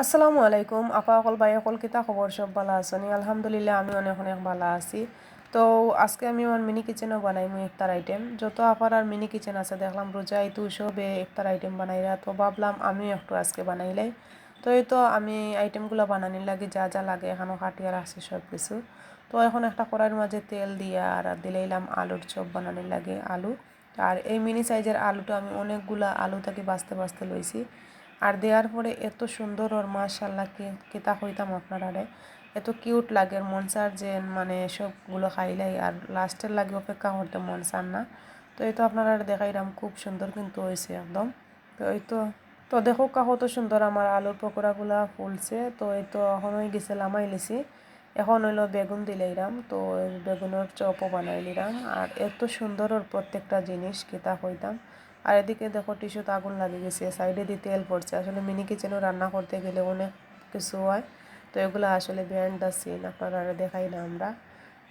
আসসালামু আলাইকুম আপা অকল ভাই অকল কিতা খবর সব ভালো আছেন আলহামদুলিল্লাহ আমি অনেক অনেক ভালো আছি। তো আজকে আমি আমার মিনি কিচেনও বানাইমু ইফতার আইটেম যত আপার আর মিনি কিচেন আছে দেখলাম রোজা তো সবে ইফতার আইটেম বানাইরা তো ভাবলাম আমিও একটু আজকে বানাইলাই। তো এই তো আমি আইটেমগুলো বানানোর লাগে যা যা লাগে এখনও কাটিয়ে রাখছি সব কিছু। তো এখন একটা কড়াইয়ের মাঝে তেল দিয়ে আর দিলাইলাম আলুর চপ বানানোর লাগে আলু। আর এই মিনি সাইজের আলুটা আমি অনেকগুলা আলু থেকে বাছতে বাছতে লইছি। আর দেওয়ার পরে এত সুন্দর ওর মাশাল্লাহ কেতা কইতাম আপনারা এত কিউট লাগে মন চার যে মানে সবগুলো খাইলাই আর লাস্টের লাগে অপেক্ষা করতে মন চান না। তো এই তো আপনারা দেখাইলাম খুব সুন্দর কিন্তু হয়েছে একদম। তো এই তো তো দেখো কত সুন্দর আমার আলুর পকোড়াগুলা ফুলছে। তো এই তো এখন হয়ে গেছে লামাই লিছি। এখন হইলো বেগুন দিলাইরাম তো বেগুনের চপও বানাই নিলাম আর এত সুন্দর ওর প্রত্যেকটা জিনিস কেতা কইতাম। আর এদিকে দেখো টিস্যুতে আগুন লাগে গেছে সাইডে দিয়ে তেল পড়ছে আসলে মিনি কিচেনও রান্না করতে গেলে অনেক কিছু হয়। তো এগুলো আসলে বিহাইন্ড দ্য সিন আপনারা দেখাই না আমরা।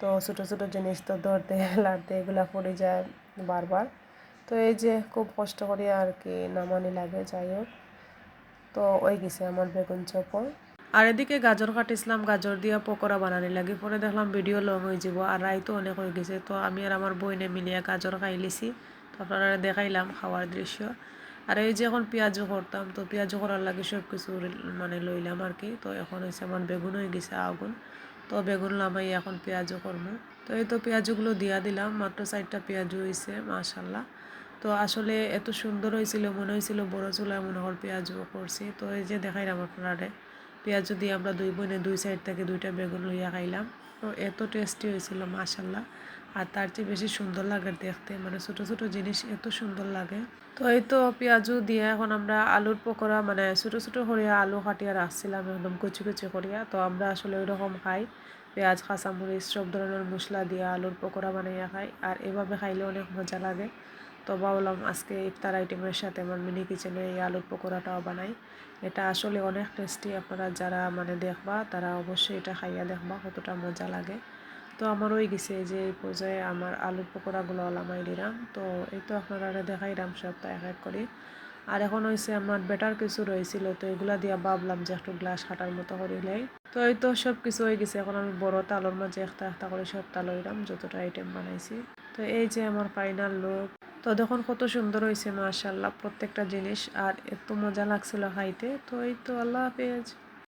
তো ছোটো ছোটো জিনিস তো ধরতে লাড়তে এগুলো পড়ে যায় বারবার। তো এই যে খুব কষ্ট করে আর কি নামানি লাগে যাই হোক। তো ওই গেছে আমার বেগুন চপও। আর এদিকে গাজর কাটিছিলাম গাজর দিয়ে পকোড়া বানানি লাগে পরে দেখলাম ভিডিও লং হয়ে যাব আর রাই তো অনেক হয়ে গেছে তো আমি আর আমার বইনে মিলিয়ে গাজর খাই লিছি। তো আপনারা দেখাইলাম খাওয়ার দৃশ্য। আর এই যে এখন পেঁয়াজও করতাম তো পেঁয়াজও করার লাগে সব কিছু মানে লইলাম আর কি। তো এখন হয়েছে আমার বেগুন হয়ে গেছে আগুন। তো বেগুন লামাই এখন পেঁয়াজও করবো। তো এই তো পেঁয়াজগুলো দিয়া দিলাম মাত্র 4টা পেঁয়াজও হয়েছে মাশাল্লাহ। তো আসলে এত সুন্দর হয়েছিল মনে হয়েছিল বড় চুলায় মনে হয় পেঁয়াজও করছি। তো এই যে দেখাইলাম আপনারা পেঁয়াজ দিয়ে আমরা দুই বোনে দুই সাইড থেকে 2টা বেগুন লইয়া খাইলাম। তো এত টেস্টি হয়েছিল মাশাল্লাহ। আর তার চেয়ে বেশি সুন্দর লাগে দেখতে মানে ছোটো ছোটো জিনিস এত সুন্দর লাগে। তো এই তো পেঁয়াজও দিয়ে এখন আমরা আলুর পকোড়া মানে ছোটো ছোটো করিয়া আলু কাটিয়া রাখছিলাম একদম কুচি কুচি করিয়া। তো আমরা আসলে ওই রকম খাই পেঁয়াজ কাঁচামরিচ সব ধরনের মশলা দিয়ে আলুর পকোড়া বানাইয়া খাই আর এভাবে খাইলে অনেক মজা লাগে। তো ভাবলাম আজকে ইফতার আইটেমের সাথে আমার মিনি কিচেনে এই আলুর পকোড়াটাও বানাই। এটা আসলে অনেক টেস্টি আপনারা যারা মানে দেখবা তারা অবশ্যই এটা খাইয়া দেখবা কতটা মজা লাগে। তো আমার ওই গেছে যে এই পর্যায়ে আমার আলুর পকোড়াগুলো লামাই দিলাম। তো এই তো আপনারা দেখাইলাম সবটা এক এক করে। আর এখন হয়েছে আমার বেটার কিছু রয়েছিল তো এগুলা দিয়া ভাবলাম যে একটু গ্লাস কাটার মতো করিলেই। তো এই তো সব কিছু হয়ে গেছে এখন আমি বড় তালোর মাঝে একটা একটা করে সব তালইলাম যতটা আইটেম বানাইছি। তো এই যে আমার ফাইনাল লুক। তো দেখুন কত সুন্দর হয়েছে মাশাআল্লাহ প্রত্যেকটা জিনিস আর এত মজা লাগছিল খাইতে। তো এই তো আল্লাহ হাফেজ।